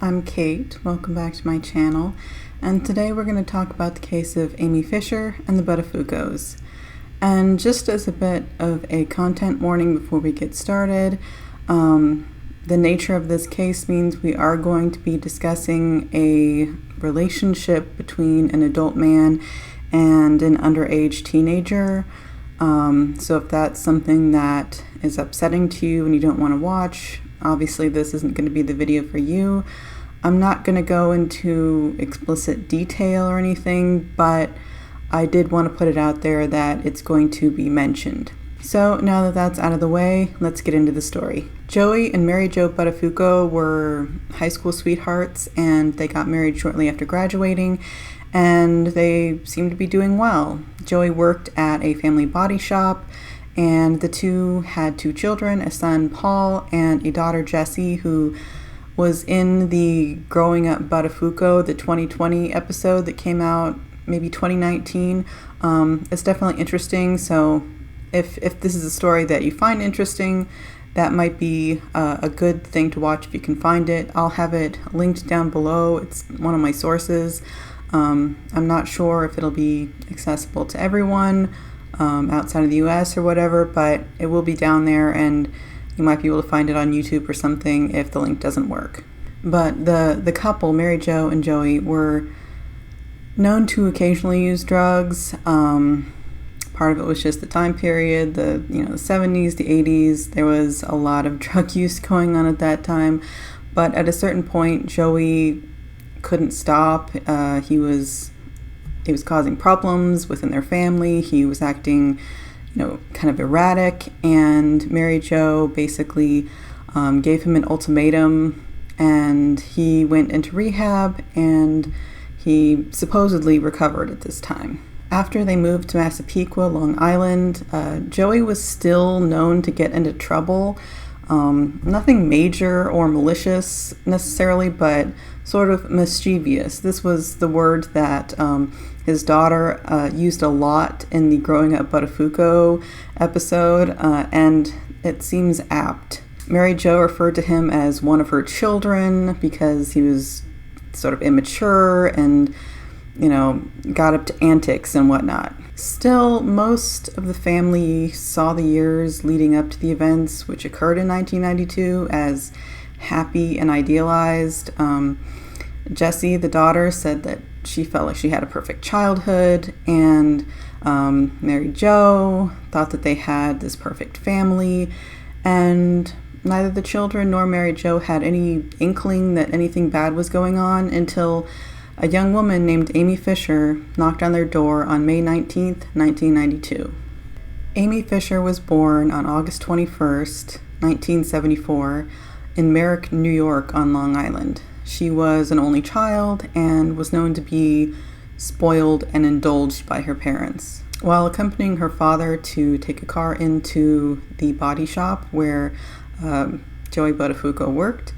I'm Kate. Welcome back to my channel. And today we're going to talk about the case of Amy Fisher and the Buttafuocos. And just as a bit of a content warning before we get started, the nature of this case means we are going to be discussing a relationship between an adult man and an underage teenager. So if that's something that is upsetting to you and you don't want to watch, obviously this isn't going to be the video for you. I'm not going to go into explicit detail or anything, but I did want to put it out there that it's going to be mentioned. So now that that's out of the way, let's get into the story. Joey and Mary Jo Buttafuco were high school sweethearts, and they got married shortly after graduating, and they seemed to be doing well. Joey worked at a family body shop, and the two had 2 children, a son, Paul, and a daughter, Jessie, who was in the Growing Up Buttafuco, the 2020 episode that came out maybe 2019. It's definitely interesting, so if this is a story that you find interesting, that might be a good thing to watch if you can find it. I'll have it linked down below. It's one of my sources. I'm not sure if it'll be accessible to everyone outside of the US or whatever, but it will be down there, and you might be able to find it on YouTube or something if the link doesn't work. But the couple, Mary Jo and Joey, were known to occasionally use drugs. Part of it was just the time period, the 70s, the 80s. There was a lot of drug use going on at that time. But at a certain point, Joey couldn't stop. He was causing problems within their family. He was acting, kind of erratic. And Mary Jo basically gave him an ultimatum, and he went into rehab, and he supposedly recovered at this time. After they moved to Massapequa, Long Island, Joey was still known to get into trouble. Nothing major or malicious necessarily, but sort of mischievous. This was the word that his daughter used a lot in the Growing Up Buttafuco episode, and it seems apt. Mary Jo referred to him as one of her children because he was sort of immature and got up to antics and whatnot. Still, most of the family saw the years leading up to the events, which occurred in 1992, as happy and idealized. Jessie, the daughter, said that she felt like she had a perfect childhood, and Mary Jo thought that they had this perfect family, and neither the children nor Mary Jo had any inkling that anything bad was going on until a young woman named Amy Fisher knocked on their door on May 19th, 1992. Amy Fisher was born on August 21st, 1974, in Merrick, New York on Long Island. She was an only child and was known to be spoiled and indulged by her parents. While accompanying her father to take a car into the body shop where Joey Buttafuco worked,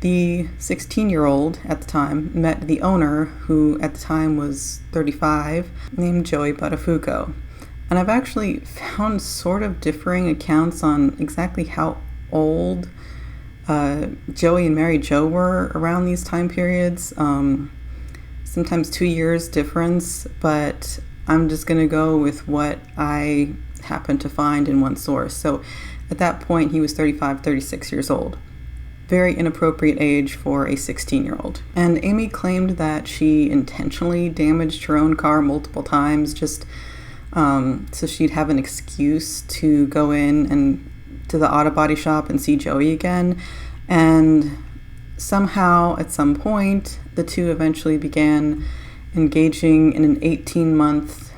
the 16-year-old at the time met the owner, who at the time was 35, named Joey Buttafuco. And I've actually found sort of differing accounts on exactly how old Joey and Mary Jo were around these time periods. Sometimes 2 years difference, but I'm just going to go with what I happened to find in one source. So at that point, he was 35, 36 years old. Very inappropriate age for a 16-year-old. And Amy claimed that she intentionally damaged her own car multiple times just so she'd have an excuse to go in and to the auto body shop and see Joey again. And somehow, at some point, the two eventually began engaging in an 18-month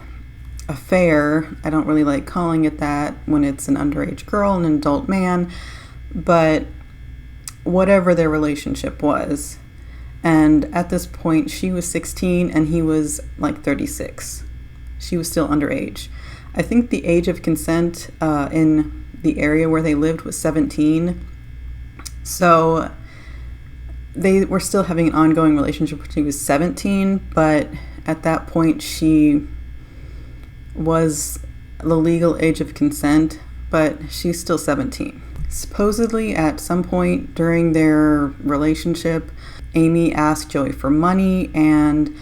affair. I don't really like calling it that when it's an underage girl and an adult man, but whatever their relationship was. And at this point, she was 16 and he was like 36. She was still underage. I think the age of consent in the area where they lived was 17. So they were still having an ongoing relationship when she was 17, but at that point she was the legal age of consent, but she's still 17. Supposedly, at some point during their relationship, Amy asked Joey for money, and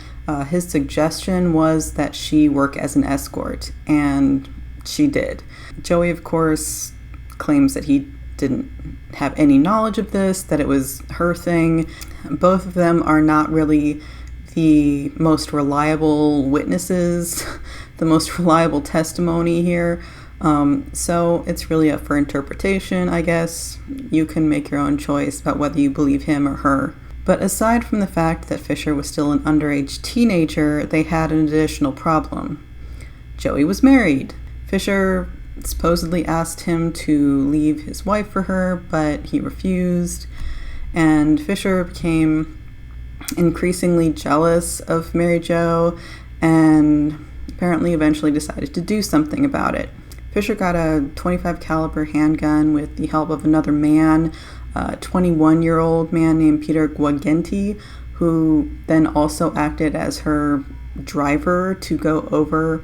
his suggestion was that she work as an escort, and she did. Joey, of course, claims that he didn't have any knowledge of this, that it was her thing. Both of them are not really the most reliable witnesses, the most reliable testimony here. So it's really up for interpretation, I guess. You can make your own choice about whether you believe him or her. But aside from the fact that Fisher was still an underage teenager, they had an additional problem. Joey was married. Fisher supposedly asked him to leave his wife for her, but he refused. And Fisher became increasingly jealous of Mary Jo and apparently eventually decided to do something about it. Fisher got a .25 caliber handgun with the help of another man, a 21-year-old man named Peter Guagenti, who then also acted as her driver to go over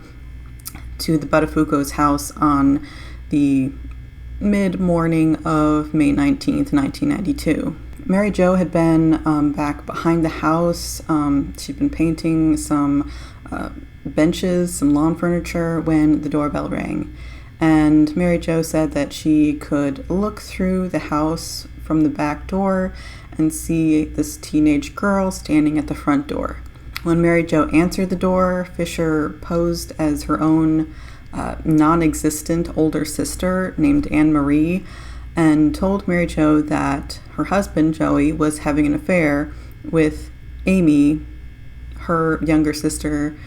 to the Buttafuocos' house on the mid-morning of May 19th, 1992. Mary Jo had been back behind the house. She'd been painting some benches, some lawn furniture, when the doorbell rang. And Mary Jo said that she could look through the house from the back door and see this teenage girl standing at the front door. When Mary Jo answered the door, Fisher posed as her own non-existent older sister named Anne Marie and told Mary Jo that her husband, Joey, was having an affair with Amy, her younger sister.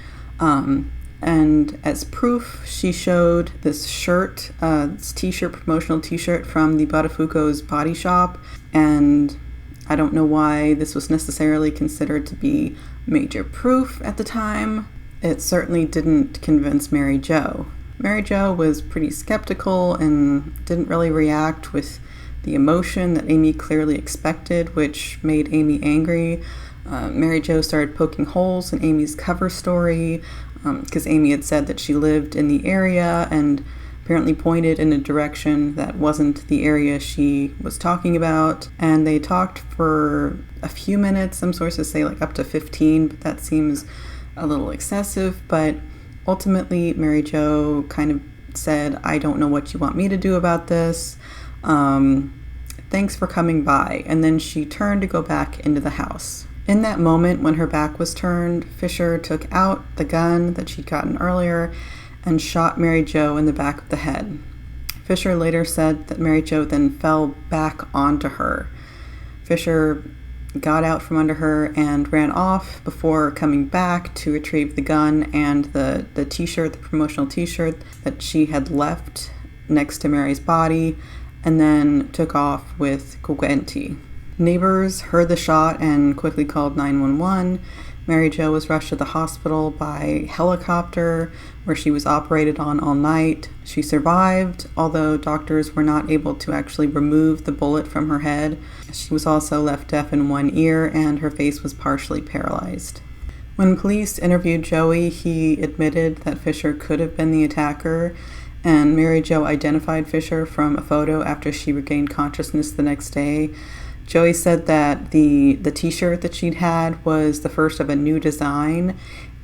And as proof, she showed this shirt, this t-shirt, promotional t-shirt from the Buttafuocos body shop. And I don't know why this was necessarily considered to be major proof at the time. It certainly didn't convince Mary Jo. Mary Jo was pretty skeptical and didn't really react with the emotion that Amy clearly expected, which made Amy angry. Mary Jo started poking holes in Amy's cover story because Amy had said that she lived in the area and apparently pointed in a direction that wasn't the area she was talking about. And they talked for a few minutes. Some sources say like up to 15, but that seems a little excessive. But ultimately, Mary Jo kind of said, "I don't know what you want me to do about this. Thanks for coming by." And then she turned to go back into the house. In that moment, when her back was turned, Fisher took out the gun that she'd gotten earlier and shot Mary Jo in the back of the head. Fisher later said that Mary Jo then fell back onto her. Fisher got out from under her and ran off before coming back to retrieve the gun and the t-shirt, the promotional t-shirt that she had left next to Mary's body, and then took off with Guagenti. Neighbors heard the shot and quickly called 911. Mary Jo was rushed to the hospital by helicopter, where she was operated on all night. She survived, although doctors were not able to actually remove the bullet from her head. She was also left deaf in one ear, and her face was partially paralyzed. When police interviewed Joey, he admitted that Fisher could have been the attacker, and Mary Jo identified Fisher from a photo after she regained consciousness the next day. Joey said that the t-shirt that she'd had was the first of a new design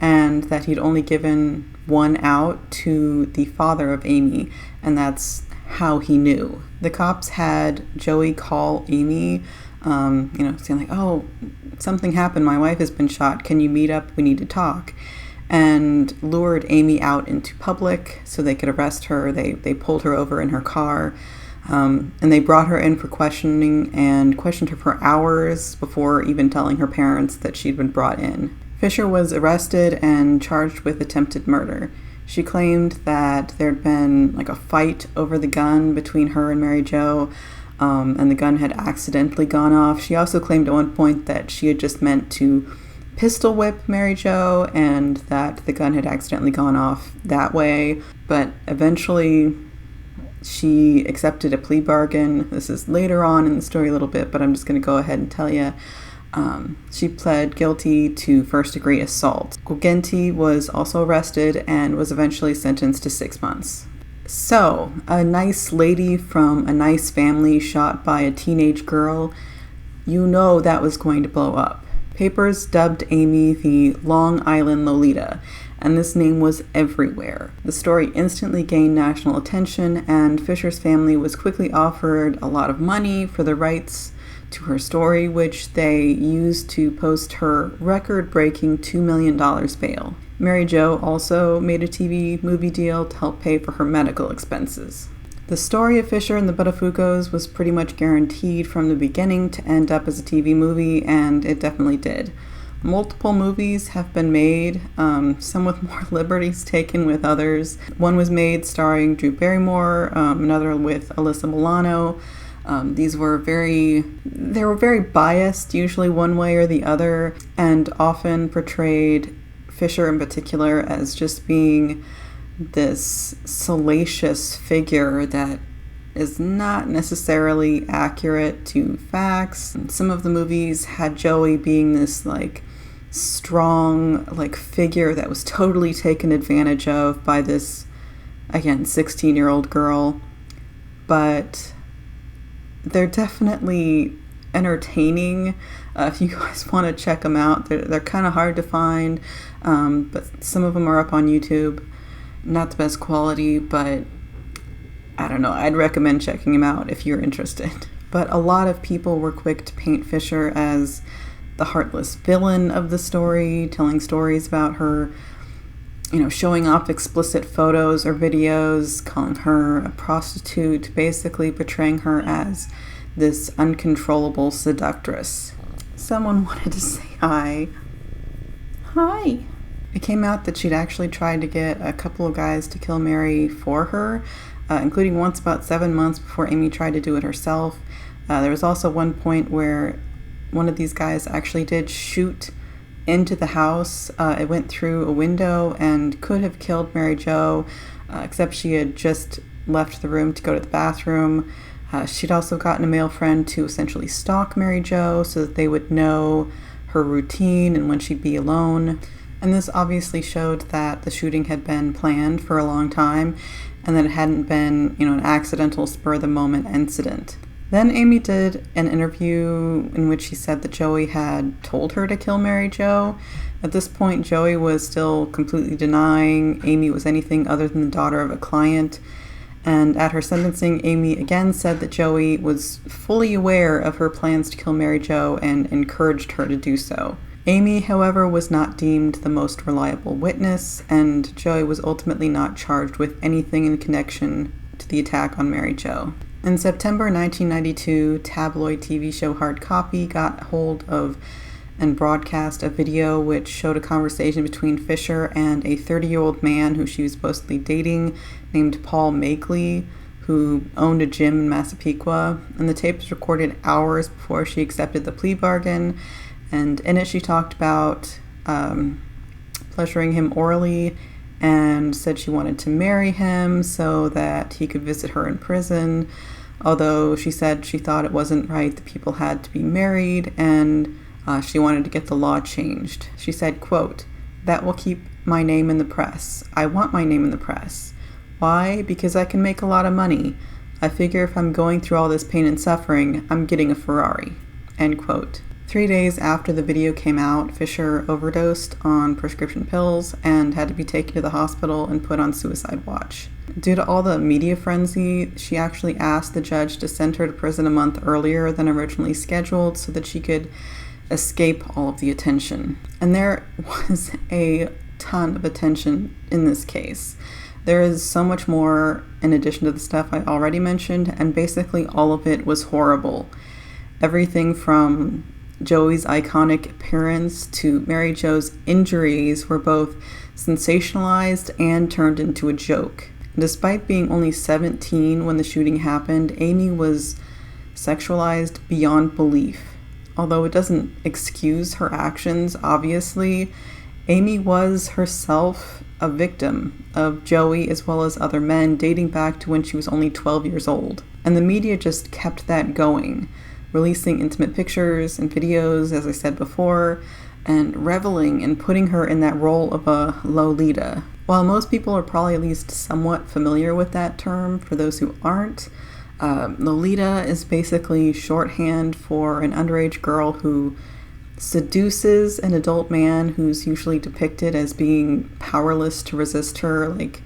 and that he'd only given one out to the father of Amy, and that's how he knew. The cops had Joey call Amy, saying like, "Oh, something happened. My wife has been shot. Can you meet up? We need to talk." And lured Amy out into public so they could arrest her. They pulled her over in her car. And they brought her in for questioning and questioned her for hours before even telling her parents that she'd been brought in. Fisher was arrested and charged with attempted murder. She claimed that there'd been like a fight over the gun between her and Mary Jo, and the gun had accidentally gone off. She also claimed at one point that she had just meant to pistol whip Mary Jo and that the gun had accidentally gone off that way. But eventually she accepted a plea bargain. This is later on in the story a little bit, but I'm just going to go ahead and tell you. She pled guilty to first-degree assault. Guagenti was also arrested and was eventually sentenced to 6 months. So, a nice lady from a nice family shot by a teenage girl, you know that was going to blow up. Papers dubbed Amy the Long Island Lolita, and this name was everywhere. The story instantly gained national attention, and Fisher's family was quickly offered a lot of money for the rights to her story, which they used to post her record-breaking $2 million bail. Mary Jo also made a TV movie deal to help pay for her medical expenses. The story of Fisher and the Buttafuocos was pretty much guaranteed from the beginning to end up as a TV movie, and it definitely did. Multiple movies have been made, some with more liberties taken with others. One was made starring Drew Barrymore, another with Alyssa Milano. They were very biased, usually one way or the other, and often portrayed Fisher in particular as just being this salacious figure that is not necessarily accurate to facts. Some of the movies had Joey being this strong figure that was totally taken advantage of by this, again, 16-year-old girl. But they're definitely entertaining. If you guys want to check them out, they're kind of hard to find, but some of them are up on YouTube. Not the best quality, but I don't know, I'd recommend checking them out if you're interested. But a lot of people were quick to paint Fisher as the heartless villain of the story, telling stories about her, showing off explicit photos or videos, calling her a prostitute, basically portraying her as this uncontrollable seductress. Someone wanted to say hi. Hi. It came out that she'd actually tried to get a couple of guys to kill Mary for her, including once about 7 months before Amy tried to do it herself. There was also one point where one of these guys actually did shoot into the house. It went through a window and could have killed Mary Jo, except she had just left the room to go to the bathroom. She'd also gotten a male friend to essentially stalk Mary Jo so that they would know her routine and when she'd be alone. And this obviously showed that the shooting had been planned for a long time and that it hadn't been, an accidental spur-of-the-moment incident. Then Amy did an interview in which she said that Joey had told her to kill Mary Jo. At this point, Joey was still completely denying Amy was anything other than the daughter of a client. And at her sentencing, Amy again said that Joey was fully aware of her plans to kill Mary Jo and encouraged her to do so. Amy, however, was not deemed the most reliable witness, and Joey was ultimately not charged with anything in connection to the attack on Mary Jo. In September 1992, tabloid TV show Hard Copy got hold of and broadcast a video which showed a conversation between Fisher and a 30-year-old man who she was supposedly dating named Paul Makeley, who owned a gym in Massapequa. And the tape was recorded hours before she accepted the plea bargain. And in it, she talked about pleasuring him orally and said she wanted to marry him so that he could visit her in prison. Although she said she thought it wasn't right that people had to be married, and she wanted to get the law changed. She said, quote, "That will keep my name in the press. I want my name in the press. Why? Because I can make a lot of money. I figure if I'm going through all this pain and suffering, I'm getting a Ferrari." End quote. 3 days after the video came out, Fisher overdosed on prescription pills and had to be taken to the hospital and put on suicide watch. Due to all the media frenzy, she actually asked the judge to send her to prison a month earlier than originally scheduled so that she could escape all of the attention. And there was a ton of attention in this case. There is so much more in addition to the stuff I already mentioned, and basically all of it was horrible. Everything from Joey's iconic appearance to Mary Jo's injuries were both sensationalized and turned into a joke. Despite being only 17 when the shooting happened, Amy was sexualized beyond belief. Although it doesn't excuse her actions, obviously, Amy was herself a victim of Joey as well as other men dating back to when she was only 12 years old. And the media just kept that going, releasing intimate pictures and videos, as I said before, and reveling in putting her in that role of a Lolita. While most people are probably at least somewhat familiar with that term, for those who aren't, Lolita is basically shorthand for an underage girl who seduces an adult man who's usually depicted as being powerless to resist her. Like,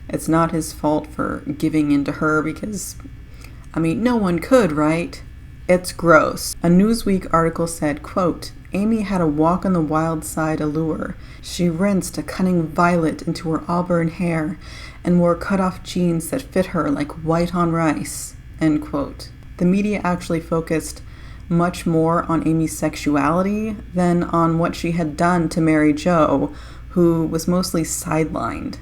it's not his fault for giving in to her because, no one could, right? It's gross. A Newsweek article said, quote, Amy had a walk on the wild side allure. She rinsed a cunning violet into her auburn hair and wore cut-off jeans that fit her like white on rice, end quote. The media actually focused much more on Amy's sexuality than on what she had done to Mary Jo, who was mostly sidelined.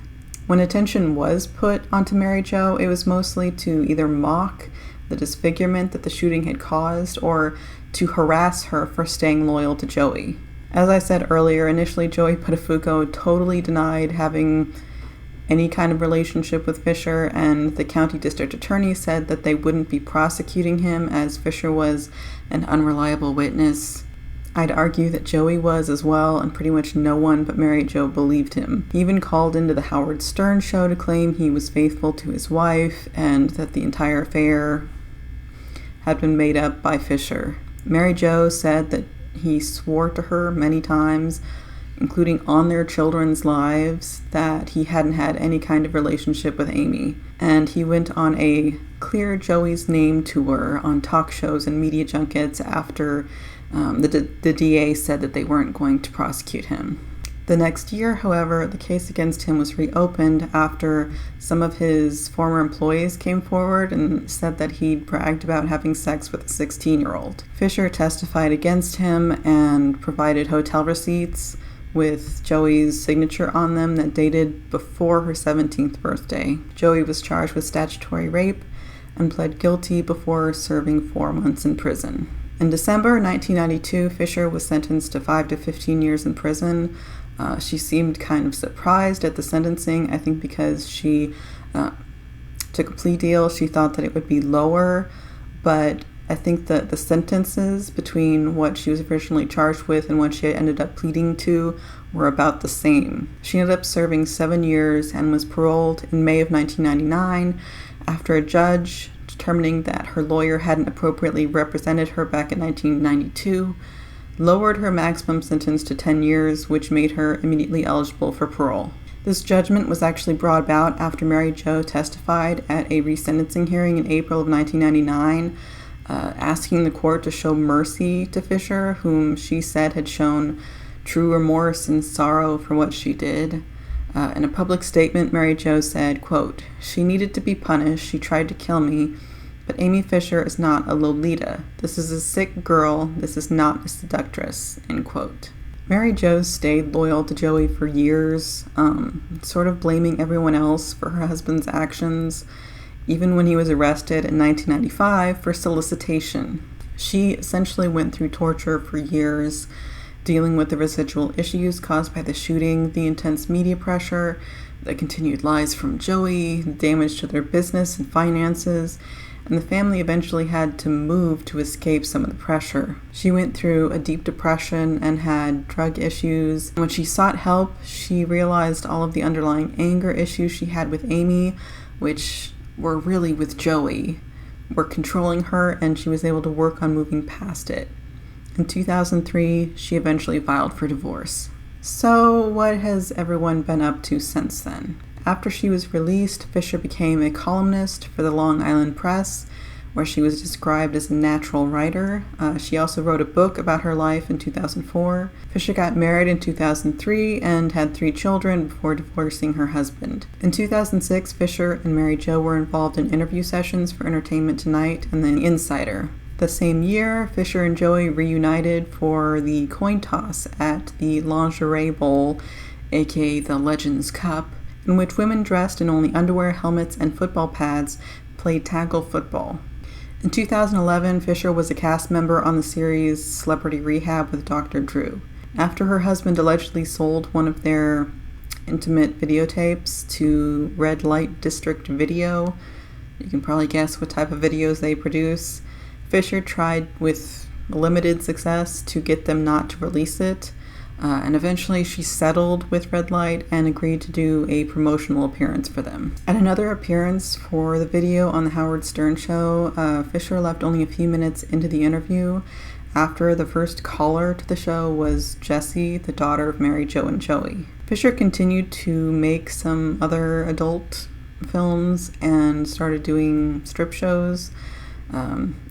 When attention was put onto Mary Jo, it was mostly to either mock the disfigurement that the shooting had caused or to harass her for staying loyal to Joey. As I said earlier, initially Joey Buttafuoco totally denied having any kind of relationship with Fisher, and the county district attorney said that they wouldn't be prosecuting him as Fisher was an unreliable witness. I'd argue that Joey was as well, and pretty much no one but Mary Jo believed him. He even called into the Howard Stern show to claim he was faithful to his wife and that the entire affair had been made up by Fisher. Mary Jo said that he swore to her many times, including on their children's lives, that he hadn't had any kind of relationship with Amy. And he went on a Clear Joey's Name tour on talk shows and media junkets after the DA said that they weren't going to prosecute him. The next year, however, the case against him was reopened after some of his former employees came forward and said that he'd bragged about having sex with a 16-year-old. Fisher testified against him and provided hotel receipts with Joey's signature on them that dated before her 17th birthday. Joey was charged with statutory rape and pled guilty before serving 4 months in prison. In December 1992, Fisher was sentenced to 5 to 15 years in prison. She seemed kind of surprised at the sentencing, I think because she took a plea deal. She thought that it would be lower, but I think that the sentences between what she was originally charged with and what she ended up pleading to were about the same. She ended up serving 7 years and was paroled in May of 1999 after a judge determining that her lawyer hadn't appropriately represented her back in 1992, lowered her maximum sentence to 10 years, which made her immediately eligible for parole. This judgment was actually brought about after Mary Jo testified at a resentencing hearing in April of 1999, asking the court to show mercy to Fisher, whom she said had shown true remorse and sorrow for what she did. In a public statement, Mary Jo said, quote, "She needed to be punished. She tried to kill me. But Amy Fisher is not a Lolita. This is a sick girl. This is not a seductress," end quote. Mary Jo stayed loyal to Joey for years, sort of blaming everyone else for her husband's actions, even when he was arrested in 1995 for solicitation. She essentially went through torture for years, dealing with the residual issues caused by the shooting, the intense media pressure, the continued lies from Joey, the damage to their business and finances, and the family eventually had to move to escape some of the pressure. She went through a deep depression and had drug issues. When she sought help, she realized all of the underlying anger issues she had with Amy, which were really with Joey, were controlling her, and she was able to work on moving past it. In 2003, she eventually filed for divorce. So what has everyone been up to since then? After she was released, Fisher became a columnist for the Long Island Press, where she was described as a natural writer. She also wrote a book about her life in 2004. Fisher got married in 2003 and had 3 children before divorcing her husband. In 2006, Fisher and Mary Jo were involved in interview sessions for Entertainment Tonight and The Insider. The same year, Fisher and Joey reunited for the coin toss at the Lingerie Bowl, aka the Legends Cup, in which women dressed in only underwear, helmets, and football pads played tackle football. In 2011, Fisher was a cast member on the series Celebrity Rehab with Dr. Drew. After her husband allegedly sold one of their intimate videotapes to Red Light District Video, you can probably guess what type of videos they produce, Fisher tried with limited success to get them not to release it. And eventually she settled with Red Light and agreed to do a promotional appearance for them. At another appearance for the video on the Howard Stern show, Fisher left only a few minutes into the interview after the first caller to the show was Jessie, the daughter of Mary Jo and Joey. Fisher continued to make some other adult films and started doing strip shows.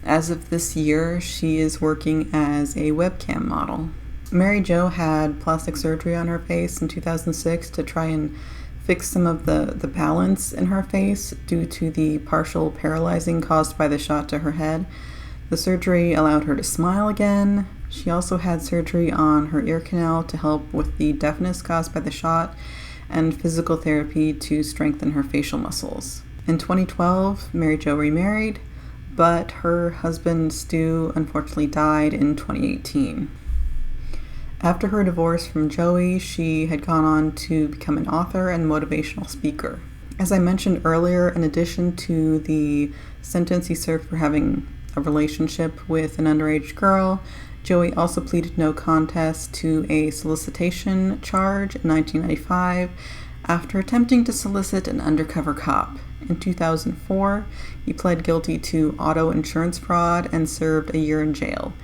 As of this year, she is working as a webcam model. Mary Jo had plastic surgery on her face in 2006 to try and fix some of the balance in her face due to the partial paralyzing caused by the shot to her head. The surgery allowed her to smile again. She also had surgery on her ear canal to help with the deafness caused by the shot, and physical therapy to strengthen her facial muscles. In 2012, Mary Jo remarried, but her husband Stu unfortunately died in 2018. After her divorce from Joey, she had gone on to become an author and motivational speaker. As I mentioned earlier, in addition to the sentence he served for having a relationship with an underage girl, Joey also pleaded no contest to a solicitation charge in 1995 after attempting to solicit an undercover cop. In 2004, he pled guilty to auto insurance fraud and served a year in jail.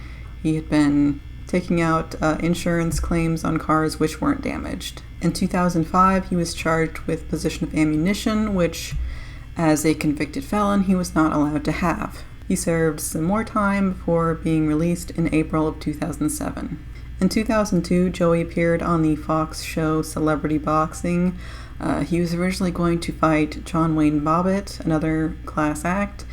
He had been taking out insurance claims on cars which weren't damaged. In 2005, he was charged with possession of ammunition, which, as a convicted felon, he was not allowed to have. He served some more time before being released in April of 2007. In 2002, Joey appeared on the Fox show Celebrity Boxing. He was originally going to fight John Wayne Bobbitt, another class act,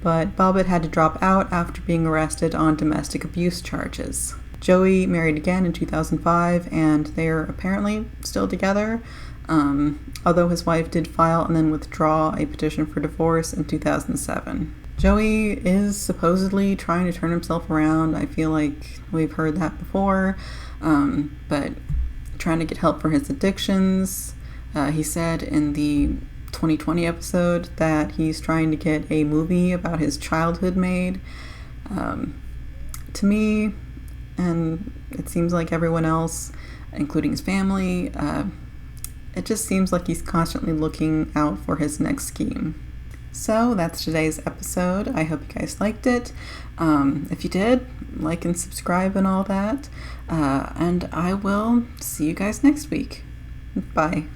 but Bobbitt had to drop out after being arrested on domestic abuse charges. Joey married again in 2005, and they're apparently still together, although his wife did file and then withdraw a petition for divorce in 2007. Joey is supposedly trying to turn himself around. I feel like we've heard that before, but trying to get help for his addictions. He said in the 2020 episode that he's trying to get a movie about his childhood made. To me, and it seems like everyone else, including his family, it just seems like he's constantly looking out for his next scheme. So that's today's episode. I hope you guys liked it. If you did, like and subscribe and all that. And I will see you guys next week. Bye.